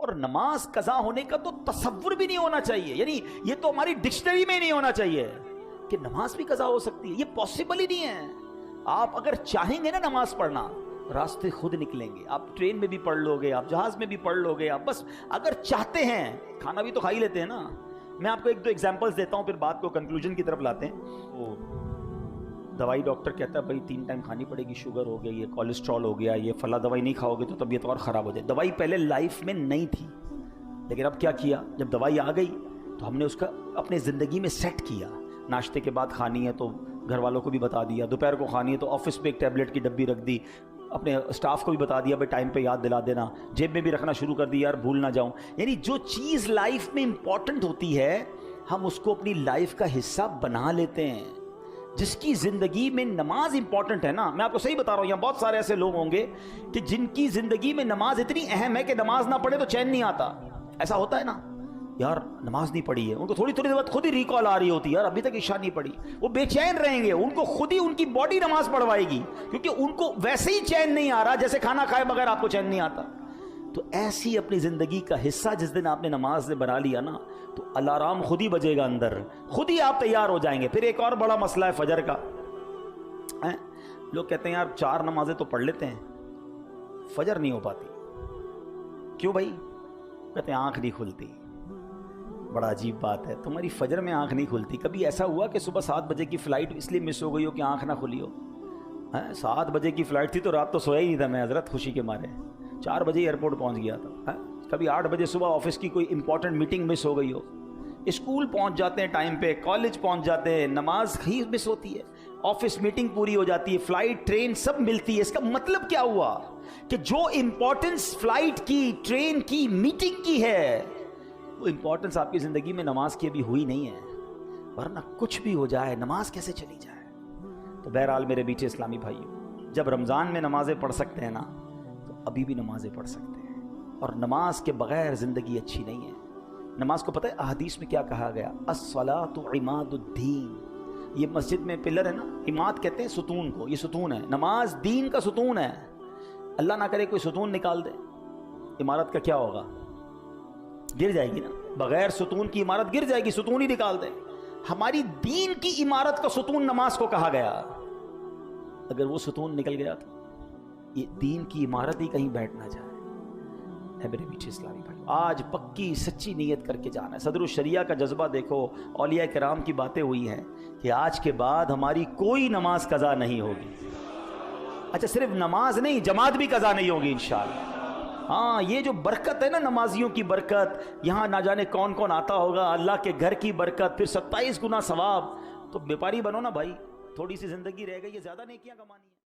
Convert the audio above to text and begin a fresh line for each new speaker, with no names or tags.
اور نماز قضا ہونے کا تو تصور بھی نہیں ہونا چاہیے، یعنی یہ تو ہماری ڈکشنری میں نہیں ہونا چاہیے کہ نماز بھی قضا ہو سکتی ہے، یہ پاسبل ہی نہیں ہے۔ آپ اگر چاہیں گے نا نماز پڑھنا، راستے خود نکلیں گے، آپ ٹرین میں بھی پڑھ لو گے، آپ جہاز میں بھی پڑھ لو گے، آپ بس اگر چاہتے ہیں، کھانا بھی تو کھا ہی لیتے ہیں نا۔ میں آپ کو ایک دو ایگزامپلز دیتا ہوں، پھر بات کو کنکلوژن کی طرف لاتے ہیں۔ وہ دوائی ڈاکٹر کہتا ہے بھائی 3 ٹائم کھانی پڑے گی، شوگر ہو گئی، یہ کولیسٹرول ہو گیا، یہ فلاں دوائی نہیں کھاؤ گے تو طبیعت اور خراب ہو جائے۔ دوائی پہلے لائف میں نہیں تھی، لیکن اب کیا کیا، جب دوائی آ گئی تو ہم نے اس کا اپنے زندگی میں سیٹ کیا۔ ناشتے کے بعد کھانی ہے تو گھر والوں کو بھی بتا دیا، دوپہر کو کھانی ہے تو آفس پہ ایک ٹیبلٹ کی ڈبی رکھ دی، اپنے اسٹاف کو بھی بتا دیا بھائی ٹائم پہ یاد دلا دینا، جیب میں بھی رکھنا شروع کر دیا یار بھول نہ جاؤں۔ یعنی جو چیز لائف میں امپورٹنٹ ہوتی ہے ہم اس کو اپنی لائف کا حصہ بنا لیتے ہیں۔ جس کی زندگی میں نماز امپورٹنٹ ہے نا، میں آپ کو صحیح بتا رہا ہوں، یہاں بہت سارے ایسے لوگ ہوں گے کہ جن کی زندگی میں نماز اتنی اہم ہے کہ نماز نہ پڑھے تو چین نہیں آتا۔ ایسا ہوتا ہے نا، یار نماز نہیں پڑھی ہے، ان کو تھوڑی دیر بعد خود ہی ریکال آ رہی ہوتی ہے، یار ابھی تک عشاء نہیں پڑھی، وہ بے چین رہیں گے، ان کو خود ہی ان کی باڈی نماز پڑھوائے گی، کیونکہ ان کو ویسے ہی چین نہیں آ رہا جیسے کھانا کھائے بغیر آپ کو چین نہیں آتا۔ تو ایسی اپنی زندگی کا حصہ جس دن آپ نے نماز نے بنا لیا نا، تو الارم خود ہی بجے گا اندر، خود ہی آپ تیار ہو جائیں گے۔ پھر ایک اور بڑا مسئلہ ہے فجر کا۔ لوگ کہتے ہیں یار 4 نمازیں تو پڑھ لیتے ہیں، فجر نہیں ہو پاتی، کیوں بھائی؟ کہتے ہیں آنکھ نہیں کھلتی۔ بڑا عجیب بات ہے، تمہاری فجر میں آنکھ نہیں کھلتی، کبھی ایسا ہوا کہ صبح 7 بجے کی فلائٹ اس لیے مس ہو گئی ہو کہ آنکھ نہ کھلی ہو؟ 7 بجے کی فلائٹ تھی تو رات تو سویا ہی نہیں تھا میں حضرت، خوشی کے مارے 4 بجے ایئرپورٹ پہنچ گیا تھا۔ کبھی 8 بجے صبح آفس کی کوئی امپورٹنٹ میٹنگ مس ہو گئی ہو؟ اسکول پہنچ جاتے ہیں ٹائم پہ، کالج پہنچ جاتے ہیں، نماز ہی مس ہوتی ہے، آفس میٹنگ پوری ہو جاتی ہے، فلائٹ ٹرین سب ملتی ہے۔ اس کا مطلب کیا ہوا کہ جو امپورٹنس فلائٹ کی، ٹرین کی، میٹنگ کی ہے، وہ امپورٹنس آپ کی زندگی میں نماز کی ابھی ہوئی نہیں ہے، ورنہ کچھ بھی ہو جائے نماز کیسے چلی جائے۔ تو بہرحال میرے بیٹے اسلامی بھائیوں، جب رمضان میں نمازیں پڑھ سکتے ہیں نا تو ابھی بھی نمازیں پڑھ سکتے ہیں، اور نماز کے بغیر زندگی اچھی نہیں ہے۔ نماز کو پتہ ہے احادیث میں کیا کہا گیا؟ الصلاۃ عماد الدین، یہ مسجد میں پلر ہے نا، عماد کہتے ہیں ستون کو، یہ ستون ہے، نماز دین کا ستون ہے۔ اللہ نہ کرے کوئی ستون نکال دے، عمارت کا کیا ہوگا؟ گر جائے گی نا، بغیر ستون کی عمارت گر جائے گی، ستون ہی نکال دے۔ ہماری دین کی عمارت کا ستون نماز کو کہا گیا، اگر وہ ستون نکل گیا تو یہ دین کی عمارت ہی کہیں بیٹھ نہ جائے۔ ہے میرے پیچھے اسلامی بھائی، آج پکی سچی نیت کر کے جانا ہے۔ صدر الشریعہ کا جذبہ دیکھو، اولیاء کرام کی باتیں ہوئی ہیں کہ آج کے بعد ہماری کوئی نماز قضا نہیں ہوگی۔ اچھا صرف نماز نہیں، جماعت بھی قضا نہیں ہوگی انشاءاللہ۔ ہاں یہ جو برکت ہے نا، نمازیوں کی برکت، یہاں نہ جانے کون کون آتا ہوگا، اللہ کے گھر کی برکت، پھر 27 گنا ثواب۔ تو بیپاری بنو نا بھائی، تھوڑی سی زندگی رہ گئی ہے، زیادہ نیکیاں کمانی ہے۔